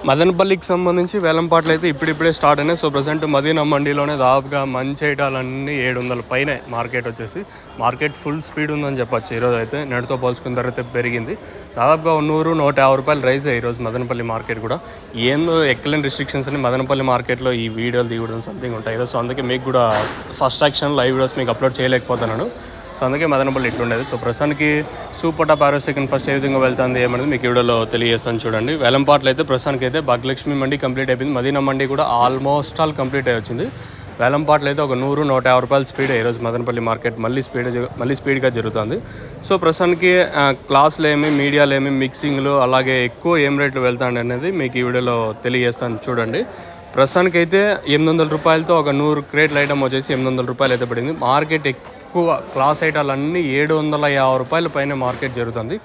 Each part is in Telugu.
మదనపల్లికి సంబంధించి వేలంపాట్లు అయితే ఇప్పుడిప్పుడే స్టార్ట్ అయినాయి. సో ప్రజెంట్ మదీనా మండీలోనే దాదాపుగా మంచి ఐటాలన్నీ 700 పైనే మార్కెట్ వచ్చేసి. మార్కెట్ ఫుల్ స్పీడ్ ఉందని చెప్పొచ్చు. ఈరోజు అయితే నెలతో పోల్చుకున్న తర్వాత పెరిగింది. దాదాపుగా 100-150 రూపాయలు రైజ్ అయ్యి ఈరోజు మదనపల్లి మార్కెట్ కూడా. ఏందో ఎక్కలేని రిస్ట్రిక్షన్స్ అని మదనపల్లి మార్కెట్లో ఈ వీడియోలు తీయడం సంథింగ్ ఉంటాయి. సో అందుకే మీకు కూడా ఫస్ట్ యాక్షన్ లైవ్ వీడియోస్ మీకు అప్లోడ్ చేయలేకపోతున్నాను. సో అందుకే మదనపల్లి ఇట్లుండేది. సో ప్రస్తుతానికి సూపర్ టాప్ ఆరో సెకండ్ ఫస్ట్ ఏ విధంగా వెళ్తుంది ఏమనేది మీకు వీడియోలో తెలియజేస్తాను చూడండి. వేలంపాట్లు అయితే ప్రస్తుతానికి అయితే భాగ్యలక్ష్మి మండి కంప్లీట్ అయిపోయింది. మదీనా మండి కూడా ఆల్మోస్ట్ ఆల్ కంప్లీట్ అయి వచ్చింది. వేలంపాట్లు అయితే ఒక 100-150 రూపాయలు స్పీడ్ ఈరోజు మదనపల్లి మార్కెట్ మళ్ళీ స్పీడ్గా జరుగుతుంది. సో ప్రస్తుతానికి క్లాసులు ఏమి మీడియాలు ఏమి మిక్సింగ్లు అలాగే ఎక్కువ ఏం రేట్లు వెళ్తాండి అనేది మీకు ఈ వీడియోలో తెలియజేస్తాను చూడండి. ప్రస్తుతానికి అయితే 800 రూపాయలతో ఒక 100 క్రేట్ల ఐటమ్ వచ్చేసి 800 రూపాయలు అయితే పడింది. మార్కెట్ ఎక్కువ క్లాస్ ఐటాలన్నీ 750 రూపాయల పైన మార్కెట్ జరుగుతుంది.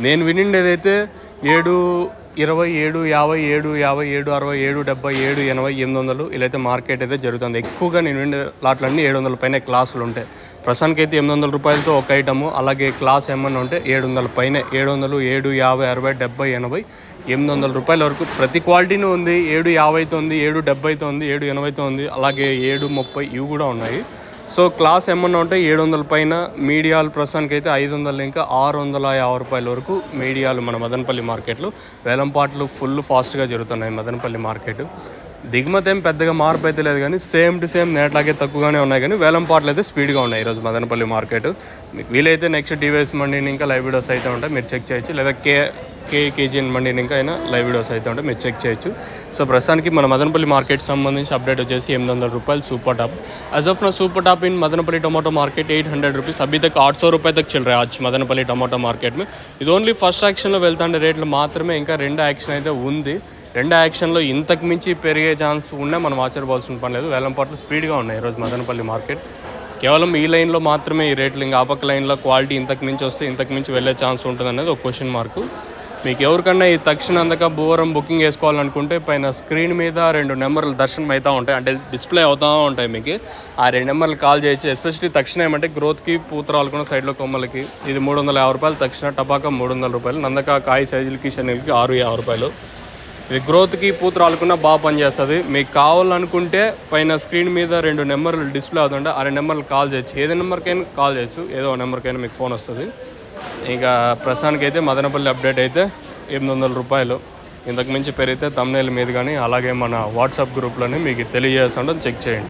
నేను వినిండేదైతే 720, 750, 750, 760, 770, 780, 800 ఇలా అయితే మార్కెట్ అయితే జరుగుతుంది. ఎక్కువగా నేను విండే లాట్లన్నీ 700 పైన క్లాసులు ఉంటాయి. ప్రస్తుతానికి అయితే 800 రూపాయలతో ఒక ఐటము, అలాగే క్లాస్ ఏమన్నా ఉంటే 700 పైనే 700, 750, 60, 70, 80, 800 రూపాయల వరకు ప్రతి క్వాలిటీనూ ఉంది. 750 ఉంది, 770 ఉంది, 780 ఉంది, అలాగే 730 ఇవి కూడా ఉన్నాయి. సో క్లాస్ ఏమన్నా ఉంటే 700 పైన, మీడియాలు ప్రస్తుతానికి అయితే 500 ఇంకా 650 రూపాయల వరకు మీడియాలు మన మదనపల్లి మార్కెట్లో. వేలంపాట్లు ఫుల్ ఫాస్ట్గా జరుగుతున్నాయి మదనపల్లి మార్కెట్. దిగుమతి ఏం పెద్దగా మార్పు అయితే లేదు, కానీ సేమ్ టు సేమ్ నేట్లాగే తక్కువగానే ఉన్నాయి, కానీ వేలంపాట్లు అయితే స్పీడ్గా ఉన్నాయి ఈరోజు మదనపల్లి మార్కెట్. మీకు వీలైతే నెక్స్ట్ టీవీఎస్ మండీని ఇంకా లైవ్ వీడియోస్ అయితే ఉంటాయి, మీరు చెక్ చేయొచ్చు. లేదా కేజీఎన్ మండీని ఇంకా అయినా లైవ్ వీడియోస్ అయితే ఉంటాయి, మీరు చెక్ చేయొచ్చు. సో ప్రస్తుతానికి మన మదనపల్లి మార్కెట్ సంబంధించి అప్డేట్ వచ్చేసి 800 రూపాయలు सुपर टॉप. एज ऑफ ना super top in Madanapalle tomato market 800 rupees. अभी तक 800 रुपये तक चल रहा है आज मदनपल्ली टमाटो मार्केट में. ఇది ఓన్లీ ఫస్ట్ యాక్షన్లో వెళ్తుండే రేట్లు మాత్రమే, ఇంకా రెండో యాక్షన్ అయితే ఉంది. రెండో యాక్షన్లో ఇంతకు మించి పెరిగే ఛాన్స్ ఉన్నా మనం ఆశ్చర్యపోవాల్సిన పని లేదు. వేలంపాట్లు స్పీడ్గా ఉన్నాయి ఈరోజు మదనపల్లి మార్కెట్. కేవలం ఈ లైన్లో మాత్రమే ఈ రేట్లు, ఇంకా ఆ పక్క లైన్లో క్వాలిటీ ఇంతకు మించి వస్తే ఇంతకు మించి వెళ్ళే ఛాన్స్ ఉంటుంది అనేది ఒక క్వశ్చన్ మార్కు. మీకు ఎవరికన్నా ఈ తక్షణ అందక భూవరం బుకింగ్ చేసుకోవాలనుకుంటే పైన స్క్రీన్ మీద 2 నెంబర్లు దర్శనం అవుతూ ఉంటాయి, అంటే డిస్ప్లే అవుతూ ఉంటాయి. మీకు ఆ 2 నెంబర్లు కాల్ చేయొచ్చు. ఎస్పెషల్లీ తక్షణ ఏమంటే గ్రోత్కి, పూతరాలకున్న సైడ్లో కొమ్మలకి ఇది 350 రూపాయలు తక్షణ, టపాకా 300 రూపాయలు, నందక కాయ సైజులకి శనగలకి 650 రూపాయలు. ఇది గ్రోత్కి, పూతరాలకున్న బాగా పనిచేస్తుంది. మీకు కావాలనుకుంటే పైన స్క్రీన్ మీద 2 నెంబర్లు డిస్ప్లే అవుతుంటే ఆ 2 నెంబర్లు కాల్ చేయొచ్చు. ఏదో నెంబర్కైనా కాల్ చేయొచ్చు, ఏదో నెంబర్కైనా మీకు ఫోన్ వస్తుంది. ఇక ప్రస్తుతానికి అయితే మదనపల్లి అప్డేట్ అయితే 800 రూపాయలు. ఇంతకు మించి పెరిగితే తమ్నేల్ మీద కానీ అలాగే మన వాట్సాప్ గ్రూప్లోనే మీకు తెలియజేస్తుంటే చెక్ చేయండి.